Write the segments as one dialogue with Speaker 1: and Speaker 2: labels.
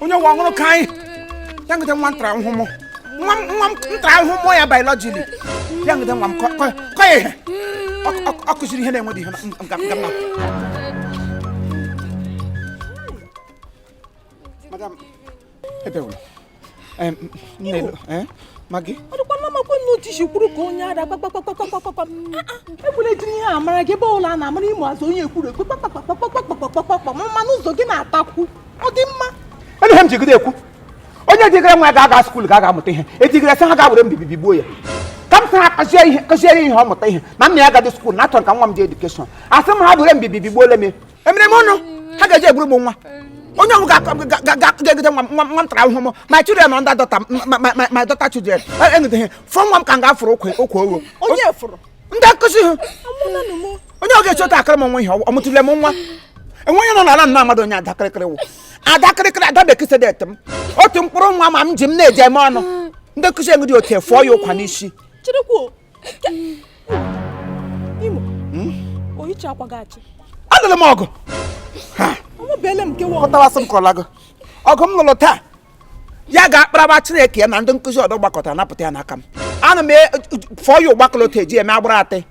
Speaker 1: onye wa ngoro kai yang de wan tra ho mo ngam tra ho mo ya biology li yang de ngam ko ye akusiri he na ngodi he ngam na madam ebewo nelo Magi
Speaker 2: odukwa mama ko no tissue kuru ko nya da papapapapapapa ebule jini ha amara ge bola na amara imo azo onye ekuru papapapapapapa mama nuzo gi na ataku odi mma
Speaker 1: ele hem jigide eku onye jigire nwa ga school ga muta ihe ejigire sa ha ga wure mbibi gbo ya kam sa kashe ihe ho muta ihe na nna ya ga school na ton ka nwa m je education asem ha wure mbibi gbo le me emire mo no ha ga je egburu mo nwa onye hu ga nwa tra hu mo my children under daughter my daughter children anything from one kan ga furu okwo
Speaker 2: onye furu
Speaker 1: nda kusi hu amuna no mo onye oge chota akara mo nwa ihe omutule mo nwa enwenye no na na amado nya adakirikiri wo adakirikiri adabe kise detem otu mkpuru nwa ma mjim na eje me onu nda kusi ngudi o Therefor yo kwa nisi
Speaker 2: chirikwo Imo oyicha akwa gachi
Speaker 1: adele mo ogo ha
Speaker 2: belem ke wo
Speaker 1: kotawasem kolago ogum nulo ta ya ga akparaba Chineke na ndị nkuzi odo gbakọta na pụta ya n'aka m ana m for you gbakọlọ teji eme agbara ate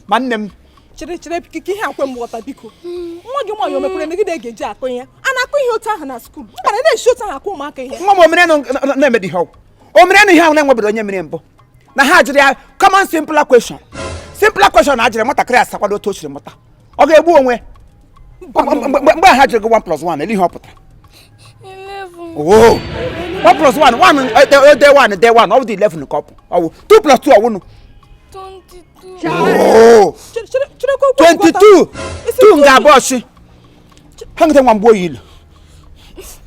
Speaker 1: ma nne m
Speaker 2: chire kiki ihe akwe m wọta biko nwa gị nwaanyị omepere megide ga-eji akụ ihe a na-akụ ihe otu ahụ na skuul mkpara na-eshi otu ahụ akụ ụmụaka ihe
Speaker 1: nwa m omere na-emedi ha omere ihe ahụ na-enwebedo onye mere mbụ na ha jiri ya common simple question na ajiri nwatakịrị asakwado otu o siri mụta ọ ga-egbu onwe mgbe ha jiri 1+1 ele ihe ọ pụtara
Speaker 3: 11
Speaker 1: 1+1 day 1 of the 11 couple 2+2 awunu
Speaker 3: 22
Speaker 1: 22 2 nga boshi hangte nwa mgbo yilu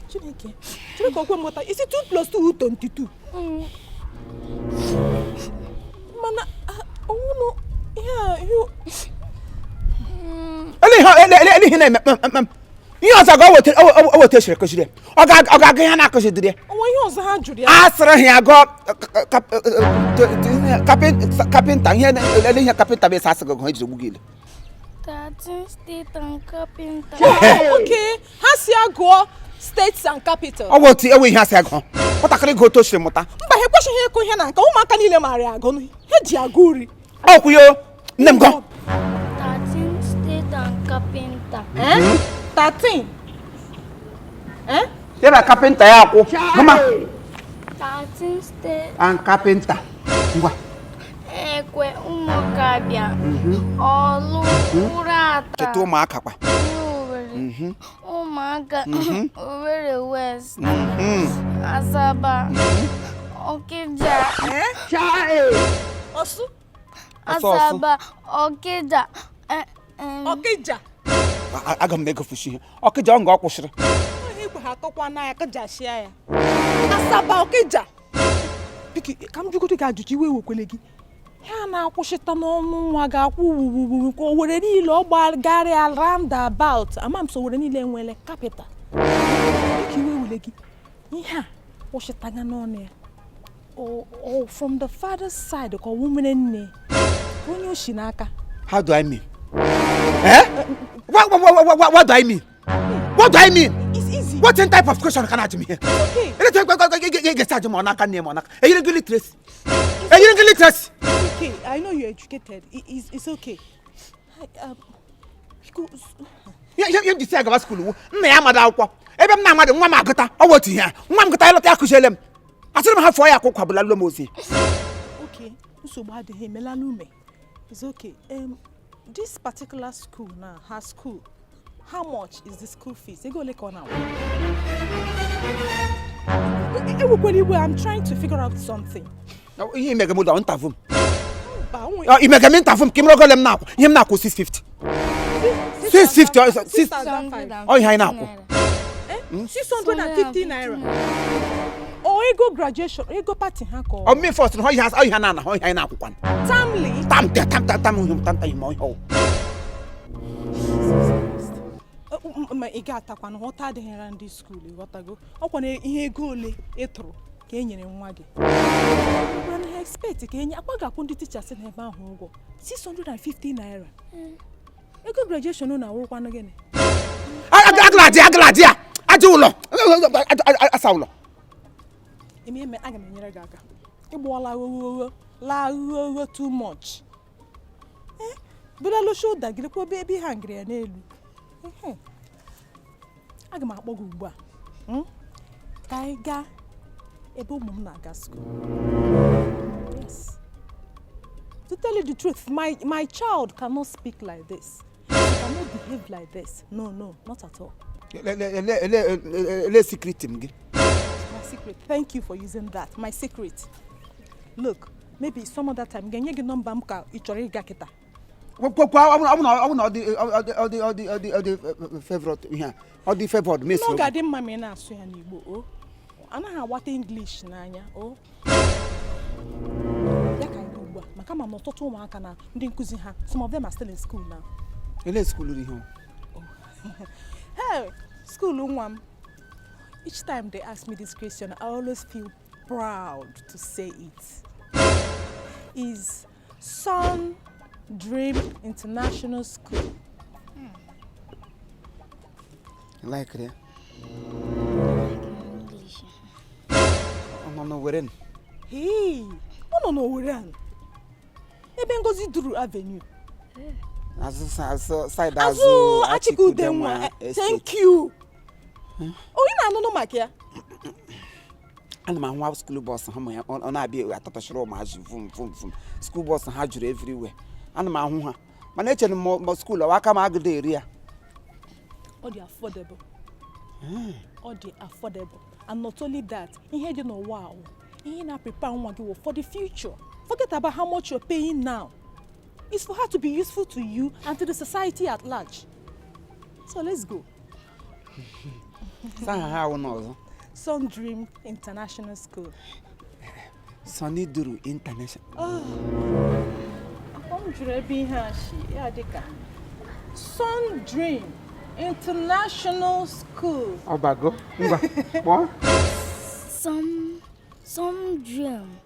Speaker 2: Chineke okwe mota isi 2+2 22 mana owuno
Speaker 1: ele hina ihe ọzọ ga owote shere koshire ọ ga ya na koshidire
Speaker 2: onwe ihe ọzọ ha jụrụ ya
Speaker 1: asịrị ya go kapịnta ihe kapịnta bụ asị go ejiri gbugile
Speaker 3: 13 state and carpenter
Speaker 2: okay ha si agụọ states and capital
Speaker 1: ọ woti ewe ihe asị agụ pụtakịrị go toshire mụta
Speaker 2: mba ha ekwesịghị ịkụ ihe na nke ụmụaka niile maara agụ ha ji agụ uri
Speaker 1: ọkwụ yo nne m go
Speaker 3: 13 state and carpenter
Speaker 2: 13
Speaker 1: Tera carpenter ya akwụ gama
Speaker 3: 13 state
Speaker 1: and carpenter ngwa
Speaker 3: ekwe ụmụkabịa ọlụ ụrata
Speaker 1: cheta ụmụaka kwa
Speaker 3: ụmụaka Owerri West Asaba Okija
Speaker 2: Osu
Speaker 3: Asaba Okija
Speaker 2: Okija
Speaker 1: aga m egofushi Okija nga ọ kwụsịrị
Speaker 2: onye igwe ha akọkwa na ya kajashia ya Asaba Okija biki ka m jugote ga ajụjụ iwe wekwele gị ha na-akwụsịta n'ọnụ nwa ga-akwụ wuwu ka Owerri niile ọ gbagharịa roundabout ama m so Owerri niile enwele capital biki iwe wele gị ihe a kwụsịtaga n'ọnụ ya from the father's side ka ọwụmere nne onye oshi n'aka.
Speaker 1: How do I mean? What do I mean? What do I mean?
Speaker 2: It's easy.
Speaker 1: What type of question can I ask me here?
Speaker 2: Okay. Okay, I know you're educated. It's okay.
Speaker 1: You say I go to school. I am akwụkwọ. Ebe m na-amadu nwa m agụta. Ọ wotu ihe. Nwa m gụta ịlọta ya kụziele m. Asịrị m ha fọọ ya akwụkwọ abụla m ozi.
Speaker 2: Okay. Nsogbu adịghị emelala ume. It's okay. This particular school now, her school, how much is the school fees? Ego ole ka ọ na-akwụ? I'm trying to figure out something.
Speaker 1: Ihe mega mo da ntavum. I mega me ntavum kimro golem na akwụ. Ihe m na-akwụ 650. 650. Oh, ihe na-akwụ.
Speaker 2: 650 naira. Oh, ego graduation, ego party ha ko.
Speaker 1: Oh, me first, how you has how you na how you na akwụkwan.
Speaker 2: Tamly. Ma ị ga-atakwa na ghọta adịghị ra ndị school ghọtago. Ọkwa na ihe ego ole ịtụrụ ka e nyere nwa gị. Ọbụrụ na ha expect ka enye akwa ga-akwụ ndị teachers na ebe ahụ ụgwọ 650 naira. Ego graduation na awụkwa na gịnị?
Speaker 1: Agladi aja ụlọ. asaulo.
Speaker 2: Ime me aga m enyere gị aka. Ịgbọọla la too much. Bụla lo shoulder gị lekwa ebe ha ngiri ya n'elu. Aga m akpọ gị ugbu a. Ka anyị gaa ebe ụmụ m na-aga school. Yes. To tell you the truth, my child cannot speak like this. He cannot behave like this. No, not at all.
Speaker 1: Secret him.
Speaker 2: My secret. Thank you for using that. My secret. Look, maybe some other time, get your number. Ichori gaketa.
Speaker 1: The favorite here. All the favorite miss.
Speaker 2: No, garden mama na so ya n'Igbo. Oh, anaghị what English n'anya. Oh. Ya ka anyị ugbu a. Maka ma n'ọtụtụ ụmụaka na ndị nkuzi ha. Some of them are still in school now.
Speaker 1: Ele school ri ho.
Speaker 2: Hey, school nwa m. Each time they ask me this question, I always feel proud to say it. Is Sun Dream International School.
Speaker 1: You like it?
Speaker 3: English.
Speaker 1: No, we're in.
Speaker 2: Hey, no, we're in. Ebe Ngozi Duru Avenue.
Speaker 1: Side
Speaker 2: Azu Achikudenwa. Thank you. Oh, you know Makia.
Speaker 1: And my wife school bus on I be at the show my from school bus and had everywhere. And my home. My nature more school, I come out the area.
Speaker 2: All the affordable. All the affordable. And not only that, he had wow. He na prepare one for the future. Forget about how much you're paying now. It's for her to be useful to you and to the society at large. So let's go. Sun Dream International School.
Speaker 1: Sunny Duru International.
Speaker 2: Sun Dream International School.
Speaker 1: Obago. What?
Speaker 3: Some Dream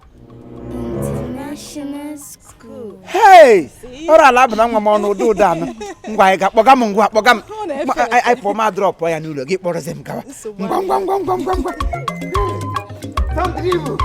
Speaker 3: International School.
Speaker 1: Hey! Ora lab na nwa mo do da no. Ngwa ga kpogam ngwa kpogam. I for my drop ya nulo gi kporo sem kawa. Ngwa. Sun Dream.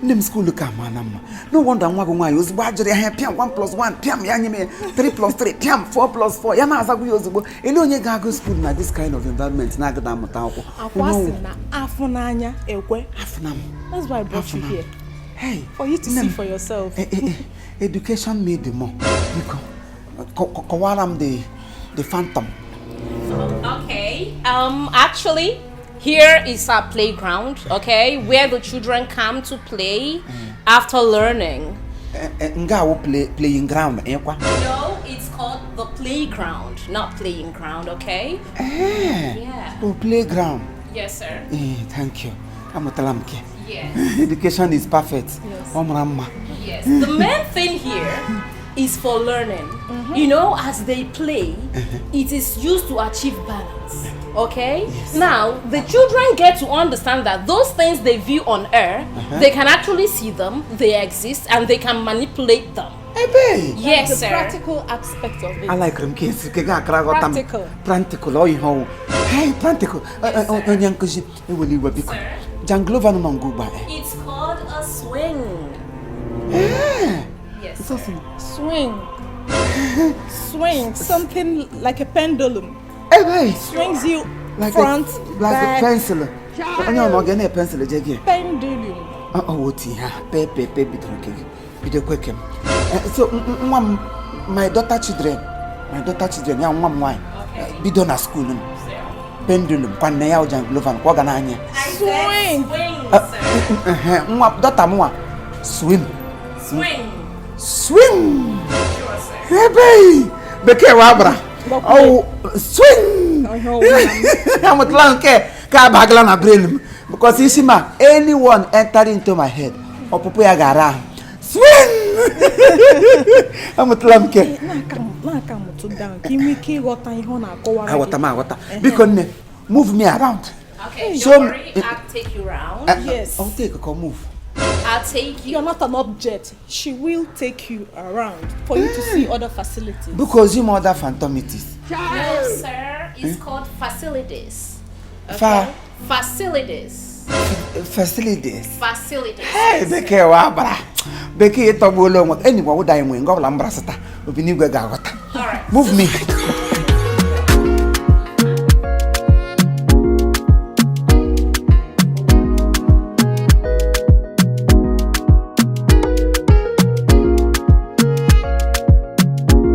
Speaker 1: Name school ka manama. No wonder nwa go nwa ozugbo ajiri ha piam 1 + 1 piam ya nyime 3 + 3 piam 4 + 4 ya na azagu ozugbo ele onye ga go school na this kind of environment na agada amuta akwụ.
Speaker 2: Akwasi na afunanya ekwe.
Speaker 1: Afunam.
Speaker 2: That's why I brought you here.
Speaker 1: Hey,
Speaker 2: for you to see for yourself.
Speaker 1: Education made the more. Kawaram the phantom.
Speaker 4: Okay. Actually, here is our playground, okay, where the children come to play after learning.
Speaker 1: Playing ground,
Speaker 4: No, it's called the playground, not playing ground, okay? Yeah.
Speaker 1: Oh, playground.
Speaker 4: Yes, sir.
Speaker 1: Thank you. I'm a talamke.
Speaker 4: Yes.
Speaker 1: Education is perfect.
Speaker 4: Yes. Yes. The main thing here is for learning. You know, as they play, it is used to achieve balance. Okay?
Speaker 1: Yes.
Speaker 4: Now, the children get to understand that those things they view on air, they can actually see them, they exist, and they can manipulate them. Yes,
Speaker 2: the
Speaker 4: sir.
Speaker 2: practical aspect of it.
Speaker 1: I like them kids.
Speaker 2: Practical.
Speaker 1: Practical. Oh, you hey, practical.
Speaker 4: Sir.
Speaker 1: Janglova no manguba.
Speaker 4: It's called a swing.
Speaker 1: Yeah.
Speaker 4: Yes.
Speaker 1: It's awesome.
Speaker 2: Swing. Swing, something like a pendulum.
Speaker 1: Hey,
Speaker 2: Swings you
Speaker 1: like
Speaker 2: front,
Speaker 1: like
Speaker 2: back.
Speaker 1: a pencil. Onye no get a pencil again.
Speaker 2: Pendulum.
Speaker 1: Oh, what here? Pepe bidon kwekem. So my daughter children, ya nwa m nwanyị bido na school m. Pendulum kwanne ya ojan glovan kwa gana anya.
Speaker 2: Swing.
Speaker 1: Nwa daughter m swim. Swing. Hey, bekee wa abra. Oh, swing. I'm at lanke ka bagla na brain because you see ma anyone enter into my head or popo ya gara. Swing. I'm at lanke.
Speaker 2: Na come to down. Kimiki ghọta ihe ọ na-akọwara.
Speaker 1: Awata. Because move me around.
Speaker 4: Okay,
Speaker 1: So,
Speaker 4: don't worry, I'll take you around.
Speaker 2: Yes.
Speaker 1: I'll take a move.
Speaker 4: I'll take you.
Speaker 2: You're not an object. She will take you around for you to see other facilities.
Speaker 1: Because you mother phantomitis.
Speaker 4: No, sir. It's called facilities. Facilities. Facilities.
Speaker 1: Hey, bekee wa abra. Bekee to bolo mo anyone would die when go la mbrasata. Obi ni gwe ga agota.
Speaker 4: All right.
Speaker 1: Move me.